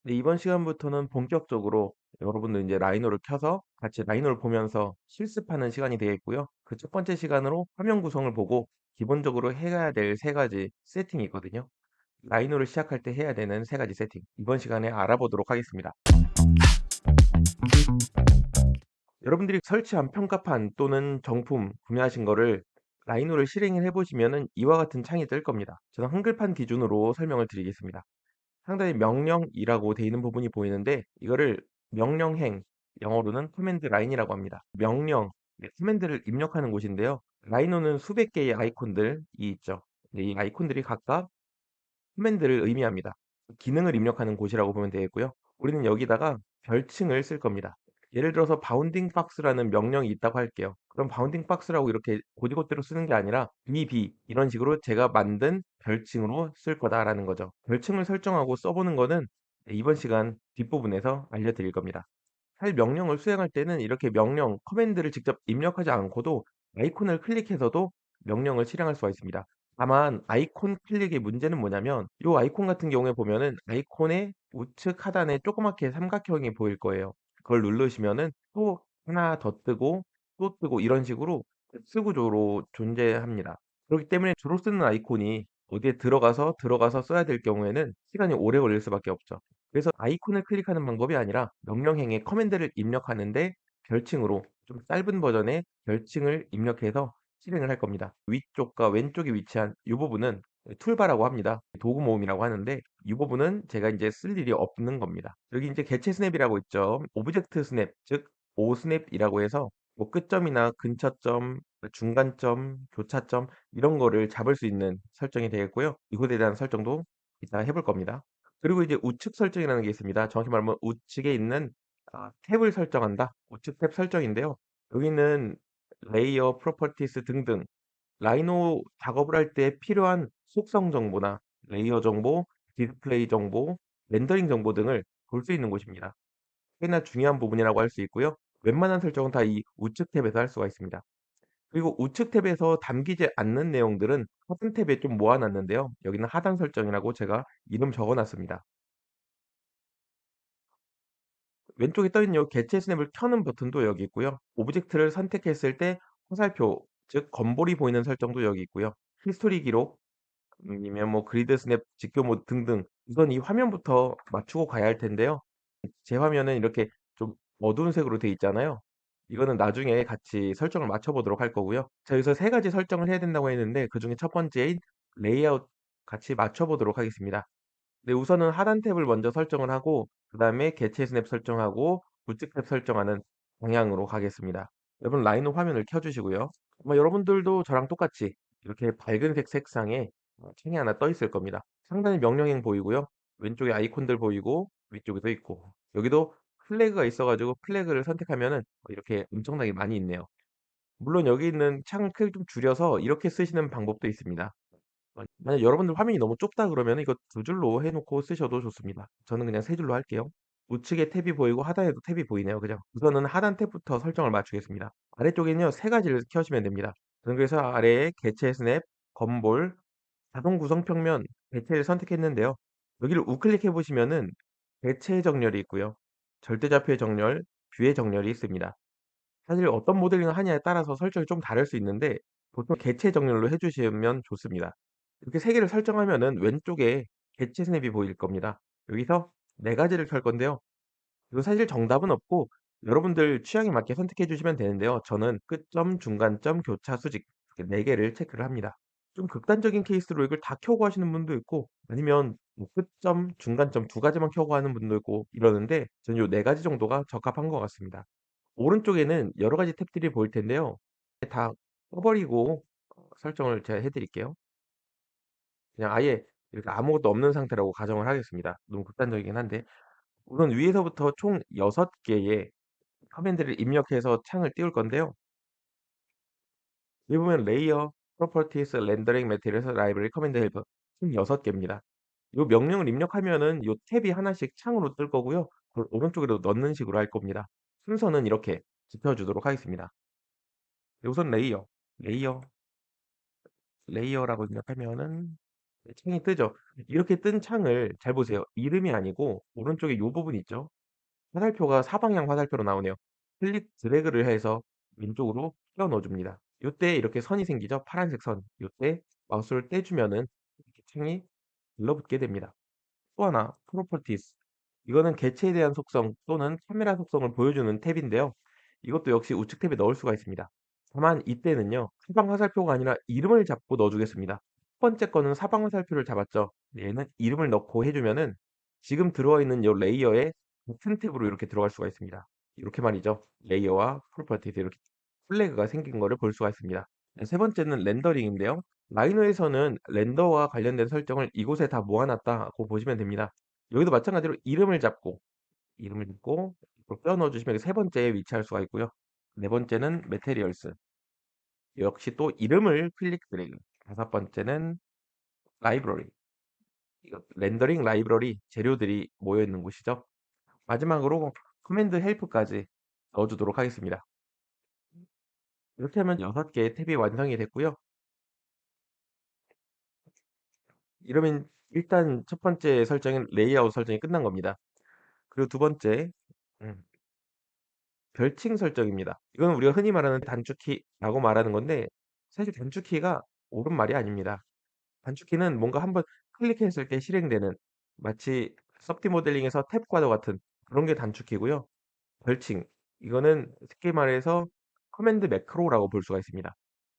네, 이번 시간부터는 본격적으로 여러분들 이제 라이노를 켜서 같이 라이노를 보면서 실습하는 시간이 되겠고요. 그 첫 번째 시간으로 화면 구성을 보고 기본적으로 해야 될 세 가지 세팅이 있거든요. 라이노를 시작할 때 해야 되는 세 가지 세팅. 이번 시간에 알아보도록 하겠습니다. 여러분들이 설치한 평가판 또는 정품 구매하신 거를 라이노를 실행을 해보시면은 이와 같은 창이 뜰 겁니다. 저는 한글판 기준으로 설명을 드리겠습니다. 상단에 명령이라고 되어 있는 부분이 보이는데 이거를 명령행, 영어로는 커맨드 라인이라고 합니다. 명령, 네, 커맨드를 입력하는 곳인데요. 라이노는 수백 개의 아이콘들이 있죠. 네, 이 아이콘들이 각각 커맨드를 의미합니다. 기능을 입력하는 곳이라고 보면 되겠고요. 우리는 여기다가 별칭을 쓸 겁니다. 예를 들어서 바운딩 박스라는 명령이 있다고 할게요. 그럼 바운딩 박스라고 이렇게 고지고대로 쓰는 게 아니라 BB 이런 식으로 제가 만든 별칭으로 쓸 거다라는 거죠. 별칭을 설정하고 써보는 거는 이번 시간 뒷부분에서 알려드릴 겁니다. 사실 명령을 수행할 때는 이렇게 명령, 커맨드를 직접 입력하지 않고도 아이콘을 클릭해서도 명령을 실행할 수가 있습니다. 다만 아이콘 클릭의 문제는 뭐냐면 이 아이콘 같은 경우에 보면은 아이콘의 우측 하단에 조그맣게 삼각형이 보일 거예요. 그걸 누르시면은 또 하나 더 뜨고 또 뜨고 이런 식으로 스 구조로 존재합니다. 그렇기 때문에 주로 쓰는 아이콘이 어디에 들어가서 써야 될 경우에는 시간이 오래 걸릴 수밖에 없죠. 그래서 아이콘을 클릭하는 방법이 아니라 명령행에 커맨드를 입력하는데 별칭으로 좀 짧은 버전의 별칭을 입력해서 실행을 할 겁니다. 위쪽과 왼쪽에 위치한 이 부분은 툴바라고 합니다. 도구 모음이라고 하는데 이 부분은 제가 이제 쓸 일이 없는 겁니다. 여기 이제 개체 스냅이라고 있죠. 오브젝트 스냅, 즉 오스냅이라고 해서 뭐 끝점이나 근처점, 중간점, 교차점 이런 거를 잡을 수 있는 설정이 되겠고요. 이것에 대한 설정도 이따 해볼 겁니다. 그리고 이제 우측 설정이라는 게 있습니다. 정확히 말하면 우측에 있는 탭을 설정한다. 우측 탭 설정인데요. 여기는 레이어, 프로퍼티스 등등 라이노 작업을 할 때 필요한 속성 정보나 레이어 정보, 디스플레이 정보, 렌더링 정보 등을 볼 수 있는 곳입니다. 꽤나 중요한 부분이라고 할 수 있고요. 웬만한 설정은 다 이 우측 탭에서 할 수가 있습니다. 그리고 우측 탭에서 담기지 않는 내용들은 하단 탭에 좀 모아 놨는데요. 여기는 하단 설정이라고 제가 이름 적어 놨습니다. 왼쪽에 떠 있는 요 개체 스냅을 켜는 버튼도 여기 있고요. 오브젝트를 선택했을 때 화살표, 즉 검볼이 보이는 설정도 여기 있고요. 히스토리 기록, 아니면 뭐 그리드 스냅, 직교 모드 등등 우선 이 화면부터 맞추고 가야 할 텐데요. 제 화면은 이렇게 좀 어두운 색으로 돼 있잖아요. 이거는 나중에 같이 설정을 맞춰 보도록 할 거고요. 자, 여기서 세 가지 설정을 해야 된다고 했는데 그중에 첫 번째인 레이아웃 같이 맞춰 보도록 하겠습니다. 네, 우선은 하단 탭을 먼저 설정을 하고 그다음에 개체 스냅 설정하고 우측 탭 설정하는 방향으로 가겠습니다. 여러분 라이노 화면을 켜 주시고요. 아마 여러분들도 저랑 똑같이 이렇게 밝은색 색상에 창이 하나 떠 있을 겁니다. 상단에 명령행 보이고요. 왼쪽에 아이콘들 보이고 위쪽에도 있고 여기도 플래그가 있어 가지고 플래그를 선택하면은 이렇게 엄청나게 많이 있네요. 물론 여기 있는 창을 크기 좀 줄여서 이렇게 쓰시는 방법도 있습니다. 만약 여러분들 화면이 너무 좁다 그러면은 이거 두 줄로 해 놓고 쓰셔도 좋습니다. 저는 그냥 세 줄로 할게요. 우측에 탭이 보이고 하단에도 탭이 보이네요. 그죠? 우선은 하단 탭부터 설정을 맞추겠습니다. 아래쪽에는요, 세 가지를 켜시면 됩니다. 저는 그래서 아래에 개체 스냅, 검볼, 자동 구성 평면, 배치를 선택했는데요. 여기를 우클릭해 보시면은 배치의 정렬이 있고요. 절대좌표의 정렬, 뷰의 정렬이 있습니다. 사실 어떤 모델링을 하냐에 따라서 설정이 좀 다를 수 있는데 보통 개체 정렬로 해 주시면 좋습니다. 이렇게 세 개를 설정하면은 왼쪽에 개체 스냅이 보일 겁니다. 여기서 네 가지를 켤 건데요. 이거 사실 정답은 없고 여러분들 취향에 맞게 선택해 주시면 되는데요. 저는 끝점, 중간점, 교차, 수직 이렇게 네 개를 체크를 합니다. 좀 극단적인 케이스로 이걸 다 켜고 하시는 분도 있고 아니면 뭐 끝점, 중간점 두 가지만 켜고 하는 분도 있고 이러는데 저는 요 네 가지 정도가 적합한 것 같습니다. 오른쪽에는 여러 가지 탭들이 보일 텐데요. 다 꺼 버리고 설정을 제가 해 드릴게요. 그냥 아예 이렇게 아무것도 없는 상태라고 가정을 하겠습니다. 너무 극단적이긴 한데 우선 위에서부터 총 6 개의 커맨드를 입력해서 창을 띄울 건데요. 여기 보면 레이어, 프로퍼티스, 렌더링 매트리얼스, 라이브러리, 커맨드 헬프 총 6 개입니다. 요 명령을 입력하면은 요 탭이 하나씩 창으로 뜰 거고요. 그걸 오른쪽으로 넣는 식으로 할 겁니다. 순서는 이렇게 지켜 주도록 하겠습니다. 네, 우선 레이어, 레이어라고 입력하면은 창이 뜨죠. 이렇게 뜬 창을 잘 보세요. 이름이 아니고 오른쪽에 요 부분 있죠? 화살표가 사방향 화살표로 나오네요. 클릭 드래그를 해서 왼쪽으로 끼워 넣어 줍니다. 요때 이렇게 선이 생기죠? 파란색 선. 요때 마우스를 떼주면은 이렇게 창이 들러붙게 됩니다. 또 하나 프로퍼티스. 이거는 개체에 대한 속성 또는 카메라 속성을 보여주는 탭인데요. 이것도 역시 우측 탭에 넣을 수가 있습니다. 다만 이때는요. 사방 화살표가 아니라 이름을 잡고 넣어 주겠습니다. 첫 번째 거는 사방 화살표를 잡았죠. 얘는 이름을 넣고 해 주면은 지금 들어와 있는 요 레이어에 같은 탭으로 이렇게 들어갈 수가 있습니다. 이렇게 말이죠. 레이어와 프로퍼티스 이렇게 플래그가 생긴 거를 볼 수가 있습니다. 네, 세 번째는 렌더링인데요. 라이노에서는 렌더와 관련된 설정을 이곳에 다 모아놨다고 보시면 됩니다. 여기도 마찬가지로 이름을 잡고 이걸 빼어 넣어 주시면 세 번째에 위치할 수가 있고요. 네 번째는 매테리얼스. 역시 또 이름을 클릭 드래그. 다섯 번째는 라이브러리. 이거 렌더링 라이브러리 재료들이 모여 있는 곳이죠. 마지막으로 커맨드 헬프까지 넣어 주도록 하겠습니다. 이렇게 하면 6개의 탭이 완성이 됐고요. 이러면 일단 첫 번째 설정인 레이아웃 설정이 끝난 겁니다. 그리고 두 번째 음, 별칭 설정입니다. 이건 우리가 흔히 말하는 단축키라고 말하는 건데 사실 단축키가 옳은 말이 아닙니다. 단축키는 뭔가 한번 클릭했을 때 실행되는 마치 서티 모델링에서 탭과도 같은 그런 게 단축키고요. 별칭 이거는 쉽게 말해서 커맨드 매크로라고 볼 수가 있습니다.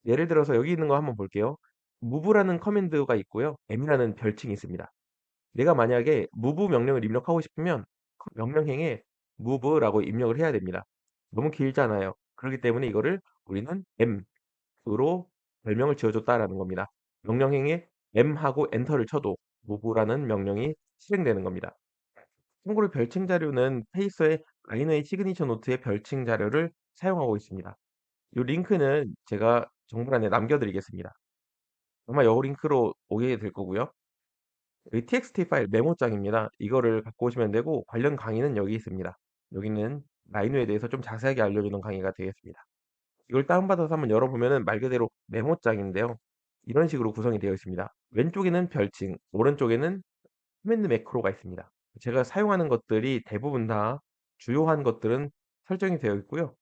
예를 들어서 여기 있는 거 한번 볼게요. move라는 커맨드가 있고요. m이라는 별칭이 있습니다. 내가 만약에 move 명령을 입력하고 싶으면 그 명령행에 move라고 입력을 해야 됩니다. 너무 길잖아요. 그렇기 때문에 이거를 우리는 m으로 별명을 지어줬다라는 겁니다. 명령행에 m하고 엔터를 쳐도 move라는 명령이 실행되는 겁니다. 참고로 별칭 자료는 페이서의 라이노의 시그니처 노트의 별칭 자료를 사용하고 있습니다. 이 링크는 제가 정보란에 남겨드리겠습니다. 아마 이 링크로 오게 될 거고요. 여기 txt 파일 메모장입니다. 이거를 갖고 오시면 되고 관련 강의는 여기 있습니다. 여기는 라이노에 대해서 좀 자세하게 알려주는 강의가 되겠습니다. 이걸 다운받아서 한번 열어보면은 말 그대로 메모장인데요. 이런 식으로 구성이 되어 있습니다. 왼쪽에는 별칭, 오른쪽에는 커맨드 매크로가 있습니다. 제가 사용하는 것들이 대부분 다 주요한 것들은 설정이 되어 있고요.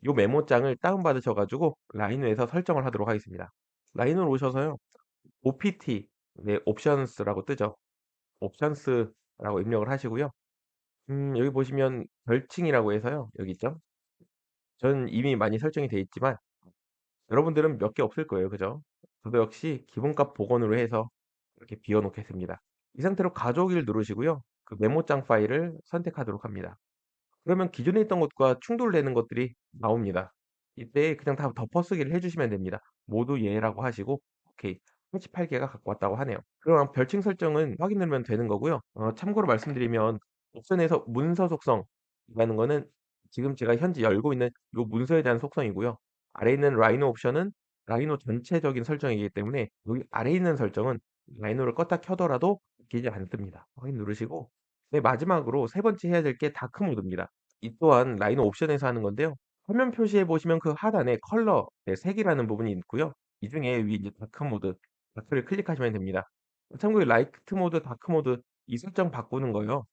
요 메모장을 다운받으셔가지고 라이노에서 설정을 하도록 하겠습니다. 라이노로 오셔서요. OPT, 네, 옵션스라고 뜨죠. 옵션스라고 입력을 하시고요. 여기 보시면 별칭이라고 해서요. 여기 있죠. 전 이미 많이 설정이 되어 있지만 여러분들은 몇 개 없을 거예요. 그죠? 저도 역시 기본값 복원으로 해서 이렇게 비워 놓겠습니다. 이 상태로 가져오기를 누르시고요. 그 메모장 파일을 선택하도록 합니다. 그러면 기존에 있던 것과 충돌되는 것들이 나옵니다. 이때 그냥 다 덮어쓰기를 해주시면 됩니다. 모두 예라고 하시고 오케이. 38개가 갖고 왔다고 하네요. 그럼 별칭 설정은 확인 누르면 되는 거고요. 참고로 말씀드리면 옵션에서 문서 속성이라는 거는 지금 제가 현재 열고 있는 이 문서에 대한 속성이고요. 아래에 있는 라이노 옵션은 라이노 전체적인 설정이기 때문에 여기 아래에 있는 설정은 라이노를 껐다 켜더라도 바뀌지 않습니다. 확인 누르시고 네, 마지막으로 세 번째 해야 될 게 다크 모드입니다. 이 또한 라이노 옵션에서 하는 건데요. 화면 표시해 보시면 그 하단에 컬러, 네, 색이라는 부분이 있고요. 이 중에 위 이제 다크 모드, 다크를 클릭하시면 됩니다. 참고로 라이트 모드, 다크 모드 이 설정 바꾸는 거요.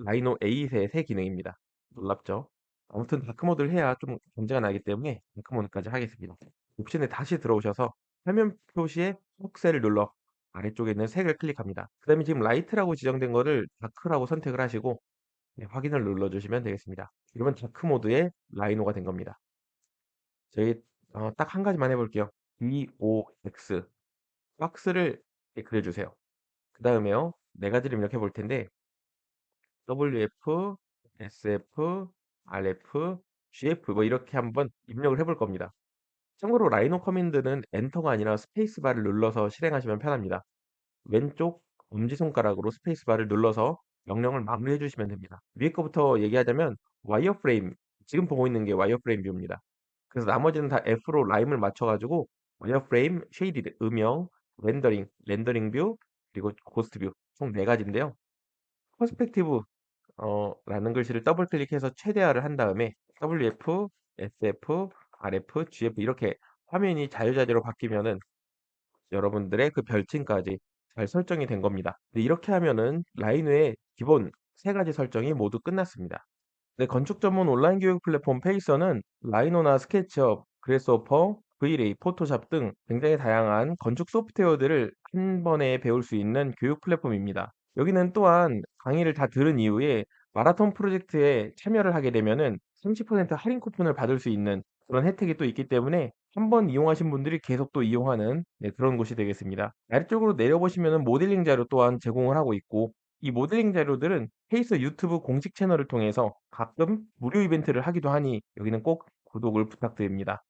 라이노 8의 새 기능입니다. 놀랍죠? 아무튼 다크 모드를 해야 좀 견제가 나기 때문에 다크 모드까지 하겠습니다. 옵션에 다시 들어오셔서 화면 표시에 속셀을 눌러 아래쪽에 있는 색을 클릭합니다. 그 다음에 지금 라이트라고 지정된 거를 다크라고 선택을 하시고 네, 확인을 눌러주시면 되겠습니다. 이러면 다크 모드의 라이노가 된 겁니다. 저희 딱 한 가지만 해볼게요. BOX 박스를 이렇게 그려주세요. 그 다음에요. 네 가지를 입력해 볼 텐데 WF, SF, RF, GF 뭐 이렇게 한번 입력을 해볼 겁니다. 참고로 라이노 커맨드는 엔터가 아니라 스페이스바를 눌러서 실행하시면 편합니다. 왼쪽 엄지손가락으로 스페이스바를 눌러서 명령을 마무리해 주시면 됩니다. 위에 거부터 얘기하자면 와이어프레임, 지금 보고 있는 게 와이어프레임 뷰입니다. 그래서 나머지는 다 F로 라임을 맞춰가지고 와이어프레임, 쉐이디드, 음영, 렌더링 뷰, 그리고 고스트 뷰 총 4가지인데요. 퍼스펙티브 라는 글씨를 더블 클릭해서 최대화를 한 다음에 WF, SF, RF, GF 이렇게 화면이 자유자재로 바뀌면은 여러분들의 그 별칭까지 잘 설정이 된 겁니다. 네, 이렇게 하면은 라이노의 기본 3가지 설정이 모두 끝났습니다. 네, 건축 전문 온라인 교육 플랫폼 페이서는 라이노나 스케치업, 그래스호퍼, V-Ray, 포토샵 등 굉장히 다양한 건축 소프트웨어들을 한 번에 배울 수 있는 교육 플랫폼입니다. 여기는 또한 강의를 다 들은 이후에 마라톤 프로젝트에 참여를 하게 되면은 30% 할인 쿠폰을 받을 수 있는 그런 혜택이 또 있기 때문에 한 번 이용하신 분들이 계속 또 이용하는, 네, 그런 곳이 되겠습니다. 아래쪽으로 내려보시면은 모델링 자료 또한 제공을 하고 있고, 이 모델링 자료들은 페이스 유튜브 공식 채널을 통해서 가끔 무료 이벤트를 하기도 하니 여기는 꼭 구독을 부탁드립니다.